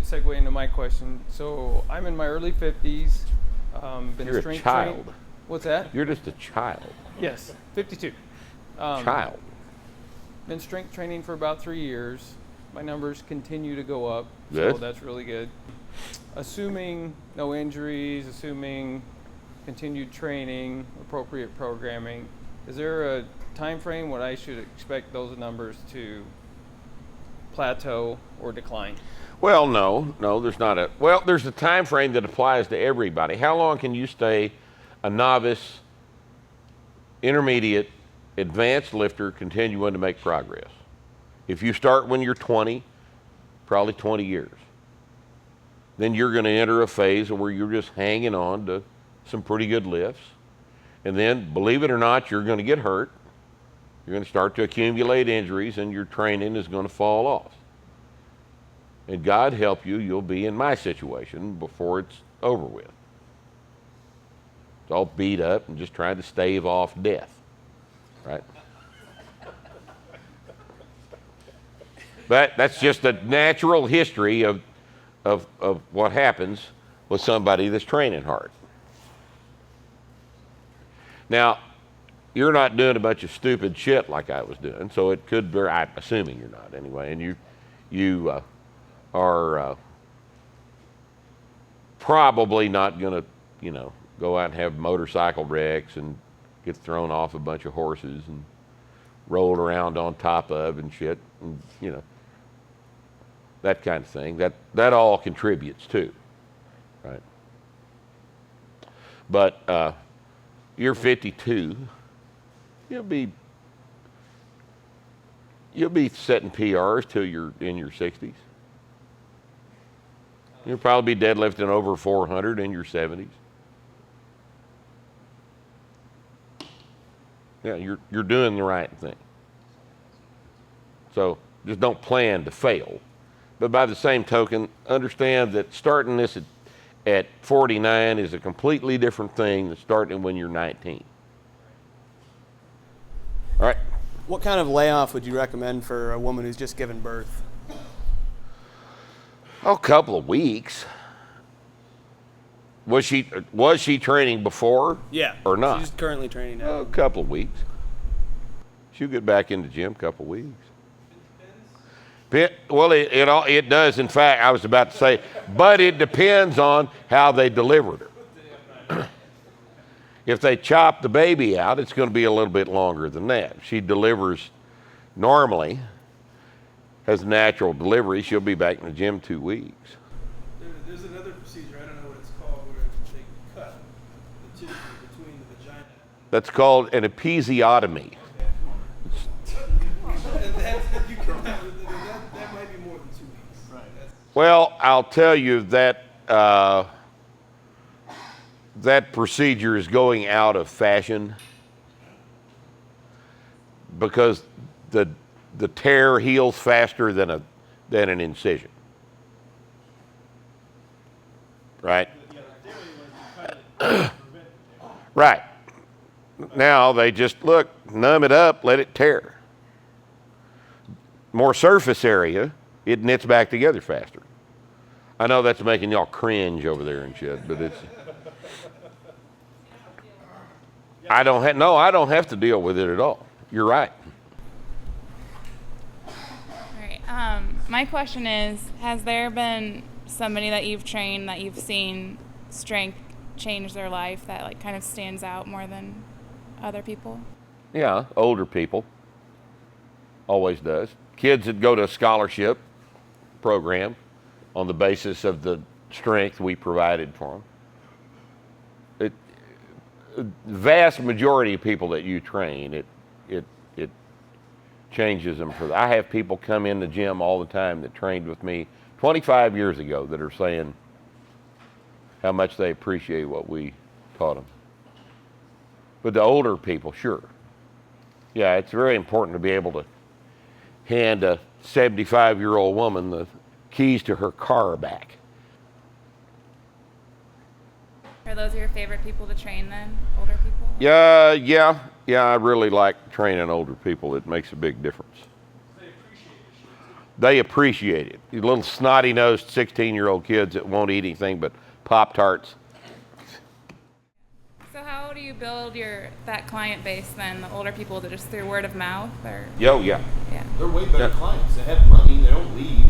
segue into my question. So I'm in my early 50s. You're a child. What's that? You're just a child. Yes, 52. Child. Been strength training for about 3 years. My numbers continue to go up, Good. so that's really good. Assuming no injuries, assuming continued training, appropriate programming, is there a time frame when I should expect those numbers to plateau or decline? Well, no, there's not a, well, there's a time frame that applies to everybody. How long can you stay a novice, intermediate, advanced lifter continuing to make progress? If you start when you're 20, probably 20 years. Then you're going to enter a phase where you're just hanging on to some pretty good lifts. And then, believe it or not, you're going to get hurt. You're going to start to accumulate injuries, and your training is going to fall off. And God help you, you'll be in my situation before it's over with. It's all beat up and just trying to stave off death, right? But that's just a natural history of what happens with somebody that's training hard. Now, you're not doing a bunch of stupid shit like I was doing, so it could be, I'm assuming you're not anyway, and you are probably not going to, go out and have motorcycle wrecks and get thrown off a bunch of horses and rolled around on top of and shit, and, that kind of thing. That all contributes too, right? But you're 52. You'll be setting PRs till you're in your 60s. You'll probably be deadlifting over 400 in your 70s. Yeah, you're doing the right thing. So just don't plan to fail. But by the same token, understand that starting this at 49 is a completely different thing than starting when you're 19. All right. What kind of layoff would you recommend for a woman who's just given birth? A couple of weeks. Was she training before? Yeah. Or not? She's currently training now. A couple of weeks. She'll get back in the gym a couple of weeks. Well, it does. In fact, I was about to say, but it depends on how they delivered her. If they chop the baby out, it's going to be a little bit longer than that. If she delivers normally, has natural delivery, she'll be back in the gym 2 weeks. There's another procedure, I don't know what it's called, where they cut the tissue between the vagina. That's called an episiotomy. That might be more than 2 weeks. Right. Well, I'll tell you that that procedure is going out of fashion because the tear heals faster than an incision. Right? Right. Now they just numb it up, let it tear. More surface area, it knits back together faster. I know that's making y'all cringe over there and shit, but it's. I don't have to deal with it at all. You're right. All right. My question is, has there been somebody that you've trained that you've seen strength change their life that kind of stands out more than other people? Yeah, older people. Always does. Kids that go to a scholarship program on the basis of the strength we provided for them. The vast majority of people that you train, it changes them for that. I have people come in the gym all the time that trained with me 25 years ago that are saying how much they appreciate what we taught them. But the older people, sure. Yeah, it's very important to be able to hand a 75-year-old woman the keys to her car back. Are those your favorite people to train then, older people? Yeah, I really like training older people. It makes a big difference. They appreciate the shit too. they appreciate it. These little snotty-nosed 16-year-old kids that won't eat anything but Pop-Tarts. So how do you build that client base then? The older people, that just through word of mouth, or Yo, yeah. yeah. They're way better clients. They have money. They don't leave.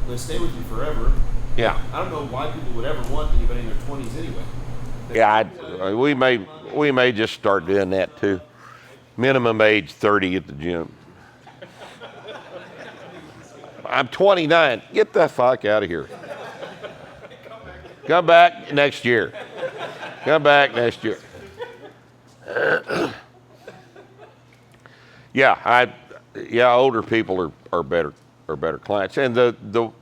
They stay with you forever. Yeah. I don't know why people would ever want anybody in their 20s anyway. Yeah, we may just start doing that too. Minimum age 30 at the gym. I'm 29. Get the fuck out of here. Come back next year. Come back next year. Older people are better clients. And the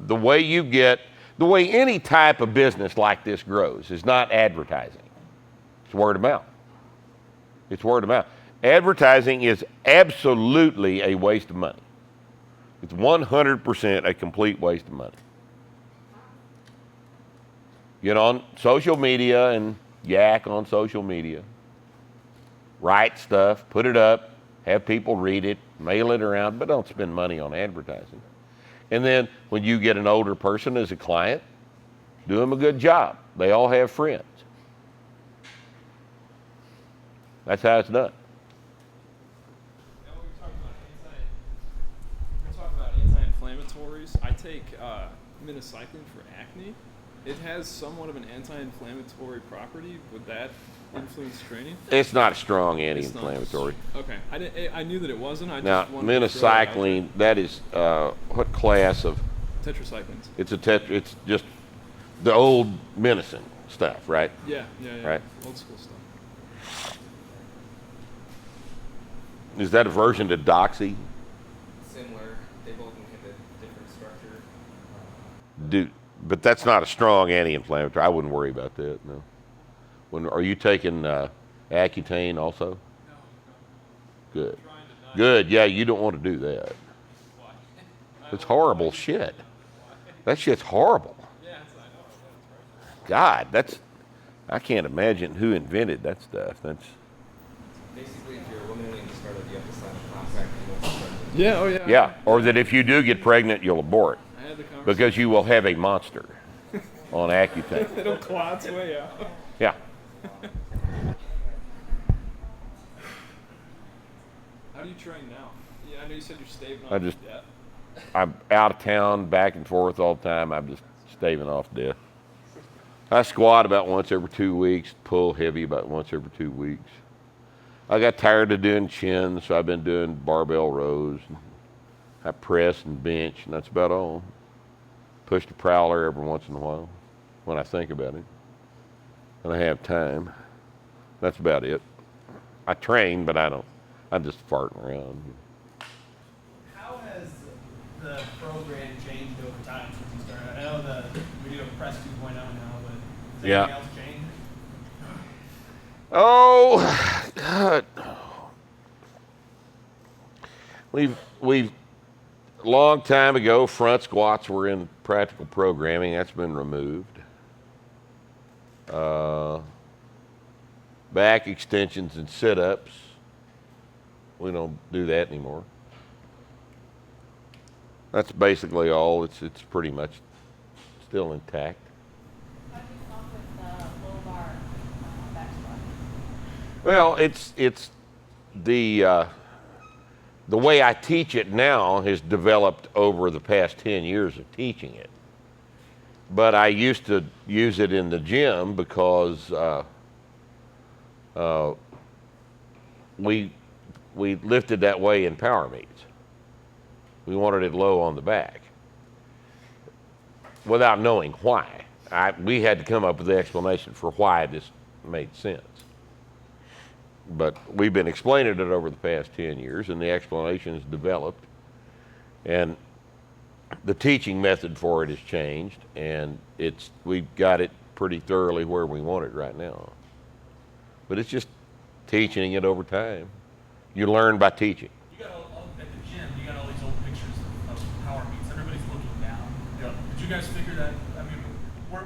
way any type of business like this grows is not advertising. It's word of mouth. It's word of mouth. Advertising is absolutely a waste of money. It's 100% a complete waste of money. Get on social media and yak on social media. Write stuff, put it up, have people read it, mail it around, but don't spend money on advertising. And then when you get an older person as a client, do them a good job. They all have friends. That's how it's done. Now we're talking about anti-inflammatories. I take minocycline for acne. It has somewhat of an anti-inflammatory property. Would that influence training? It's not a strong anti-inflammatory. Okay, I knew that it wasn't. I Now, just wanted to throw it out there. minocycline, that is what class of? Tetracyclines. It's just the old medicine stuff, right? Yeah. Right. Old school stuff. Is that a version to Doxy? Similar. They both inhibit different structure. But that's not a strong anti-inflammatory. I wouldn't worry about that. No. Are you taking Accutane also? No. Good. Good. Yeah, you don't want to do that. It's horrible shit. That shit's horrible. God, I can't imagine who invented that stuff. That's. Basically, if you're a woman willing to start at the upper side of contact, you won't start at Yeah. Oh yeah. Yeah, or that if you do get pregnant, you'll abort I had the conversation. because you will have a monster on Accutane. It'll claw its way out. Yeah. How do you train now? Yeah, I know you said you're staving I off just- death. I'm out of town, back and forth all the time. I'm just staving off death. I squat about once every 2 weeks, pull heavy about once every 2 weeks. I got tired of doing chins, so I've been doing barbell rows. I press and bench, and that's about all. Push the prowler every once in a while when I think about it. And I have time. That's about it. I train, but I don't. I'm just farting around. How has the program changed over time since you started? I know we do a Press 2.0 now, but has Yeah. anything else changed? Oh, God. We've a long time ago, front squats were in practical programming. That's been removed. Back extensions and sit-ups. We don't do that anymore. That's basically all. It's pretty much still intact. How do you come up with the low bar back squat? Well, it's the way I teach it now has developed over the past 10 years of teaching it. But I used to use it in the gym because we lifted that way in power meets. We wanted it low on the back without knowing why. We had to come up with the explanation for why this made sense. But we've been explaining it over the past 10 years, and the explanation has developed. And the teaching method for it has changed, and we've got it pretty thoroughly where we want it right now. But it's just teaching it over time. You learn by teaching. You got at the gym, you got all these old pictures of power meets. Everybody's looking down. Yeah. Did you guys figure that? I mean,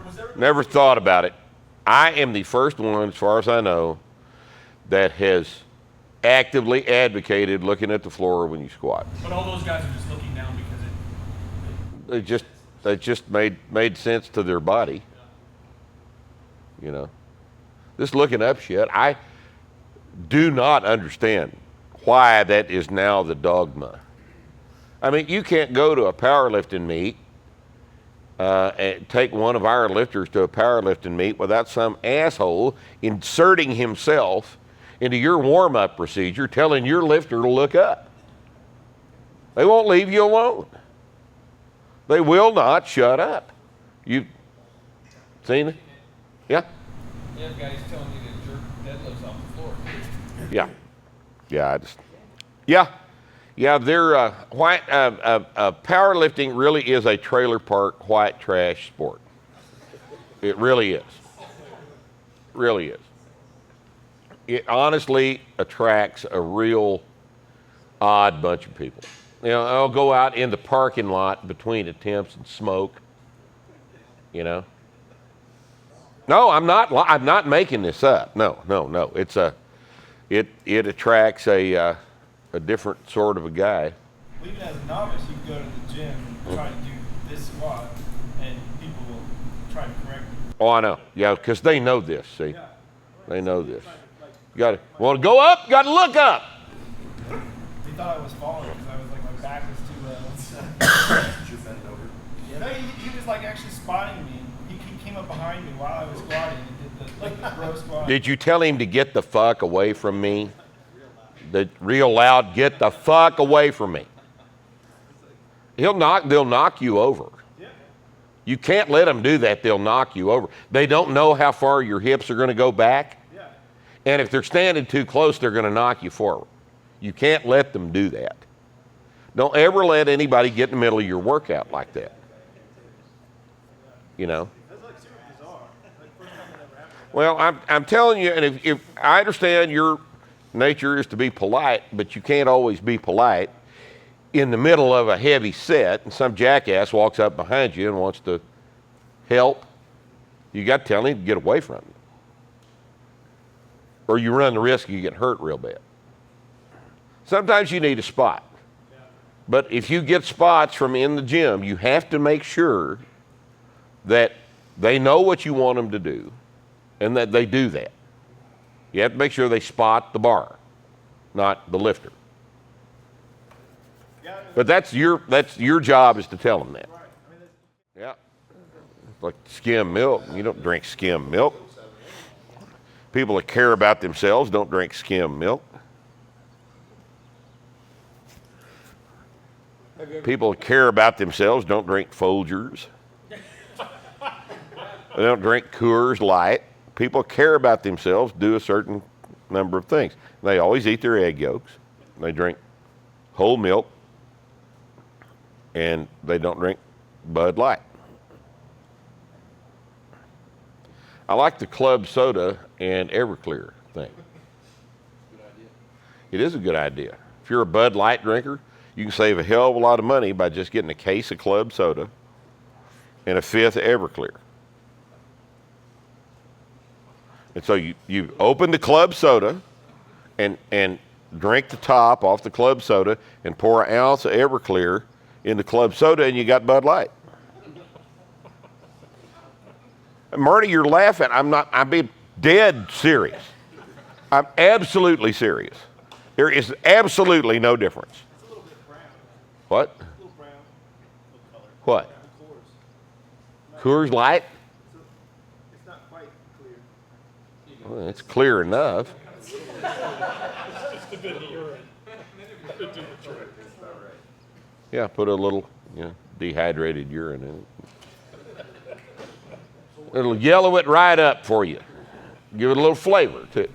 was there? Never thought about it. I am the first one, as far as I know, that has actively advocated looking at the floor when you squat. But all those guys are just looking down because They just made sense to their body. You know, this looking up shit, I do not understand why that is now the dogma. I mean, you can't go to a powerlifting meet and take one of our lifters to a powerlifting meet without some asshole inserting himself into your warm-up procedure, telling your lifter to look up. They won't leave you alone. They will not shut up. You seen it? Yeah? You have guys telling you to jerk deadlifts off the floor. They're powerlifting really is a trailer park white trash sport. It really is. Really is. It honestly attracts a real odd bunch of people. You know, I'll go out in the parking lot between attempts and smoke. You know. No, I'm not making this up. No. It's it attracts a different sort of a guy. Well, even as a novice, you can go to the gym and try to do this squat, and people will try to correct you. Oh, I know. Yeah, because they know this. See, Yeah. they know this. You got to want to go up. Got to look up. They thought I was falling because I was like my back was too low. You're bent over. Yeah, no, he was like actually spotting me. He came up behind me while I was squatting and did the bro squat. Did you tell him to get the fuck away from me? Real loud, get the fuck away from me. They'll knock you over. You can't let them do that. They'll knock you over. They don't know how far your hips are going to go back. And if they're standing too close, they're going to knock you forward. You can't let them do that. Don't ever let anybody get in the middle of your workout like that. You know? That's like super bizarre. Like first time that ever happened. Well, I'm telling you, and if I understand your nature is to be polite, but you can't always be polite in the middle of a heavy set and some jackass walks up behind you and wants to help, you got to tell him to get away from you. Or you run the risk you get hurt real bad. Sometimes you need a spot. But if you get spots from in the gym, you have to make sure that they know what you want them to do and that they do that. You have to make sure they spot the bar, not the lifter. But that's your job is to tell them that. Yeah. Like skim milk. You don't drink skim milk. People that care about themselves don't drink skim milk. People that care about themselves don't drink Folgers. They don't drink Coors Light. People care about themselves do a certain number of things. They always eat their egg yolks. They drink whole milk. And they don't drink Bud Light. I like the club soda and Everclear thing. Good idea. It is a good idea. If you're a Bud Light drinker, you can save a hell of a lot of money by just getting a case of club soda and a fifth of Everclear. And so you open the club soda and drink the top off the club soda and pour an ounce of Everclear in the club soda and you got Bud Light. Marty, you're laughing. I'm being dead serious. I'm absolutely serious. There is absolutely no difference. It's a little bit brown. What? A little brown. A little color. What? Coors. Coors Light? It's not quite clear. Well, it's clear enough. Yeah, put a little dehydrated urine in it. It'll yellow it right up for you. Give it a little flavor too.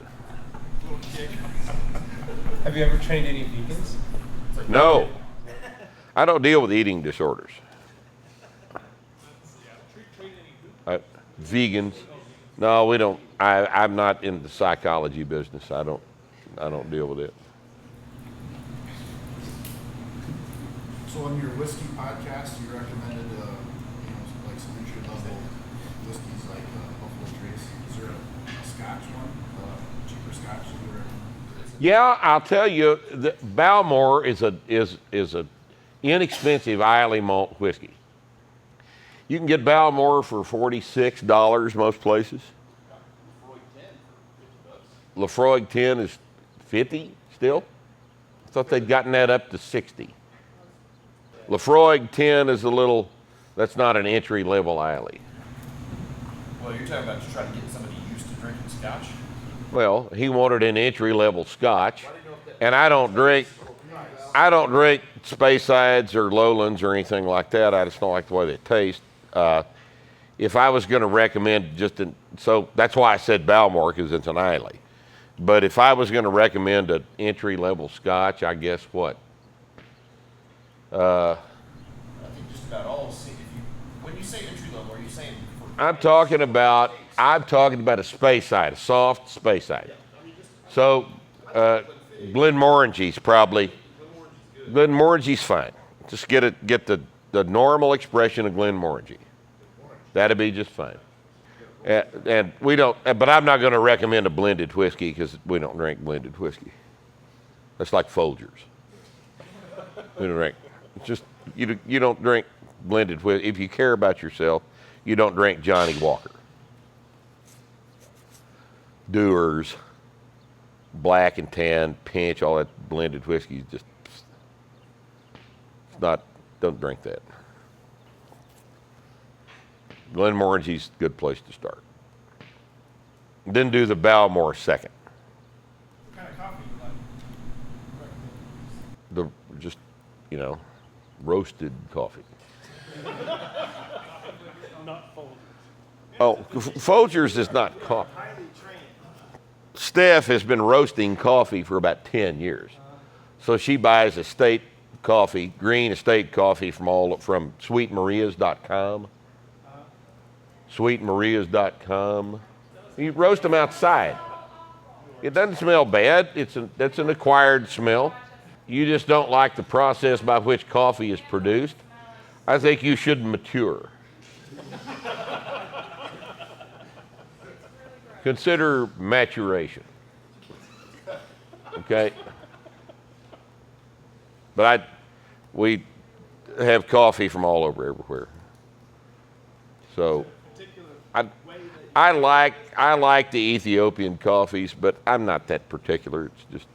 Have you ever trained any vegans? No, I don't deal with eating disorders. Vegans? No, we don't. I'm not in the psychology business. I don't deal with it. So on your whiskey podcast, you recommended, like some entry level whiskeys like Buffalo Trace. Is there a Scotch one, cheaper Scotch that you recommend? Yeah, I'll tell you, Balmore is a inexpensive Islay malt whiskey. You can get Balmore for $46 most places. Lefroy 10 is 50 still. I thought they'd gotten that up to 60. Lefroy 10 is a little, that's not an entry-level alley. Well, you're talking about just trying to get somebody used to drinking scotch. Well, he wanted an entry-level scotch, and I don't drink Speyside or Lowlands or anything like that. I just don't like the way they taste. If I was going to recommend so that's why I said Balmore, because it's an alley. But if I was going to recommend an entry-level scotch, I guess what? I think just about all. When you say entry level, are you saying? I'm talking about a Speyside, a soft Speyside. So Glenmorangy's probably. Glenmorangy's fine. Just get the normal expression of Glenmorangy. That'd be just fine. And we don't. But I'm not going to recommend a blended whiskey because we don't drink blended whiskey. That's like Folgers. We don't drink. It's just you don't drink blended whiskey. If you care about yourself, you don't drink Johnny Walker, Dewar's, Black and Tan, Pinch, all that blended whiskey is just. It's not. Don't drink that. Glenmorangy's a good place to start. Then do the Balmore second. What kind of coffee you like? Just, roasted coffee. Not Folgers. Oh, Folgers is not coffee. Highly trained. Steph has been roasting coffee for about 10 years. So she buys estate coffee, green estate coffee from sweetmarias.com. Sweetmarias.com. You roast them outside. It doesn't smell bad. That's an acquired smell. You just don't like the process by which coffee is produced. I think you should mature. Consider maturation. Okay? But we have coffee from all over everywhere. So I like the Ethiopian coffees, but I'm not that particular. It's just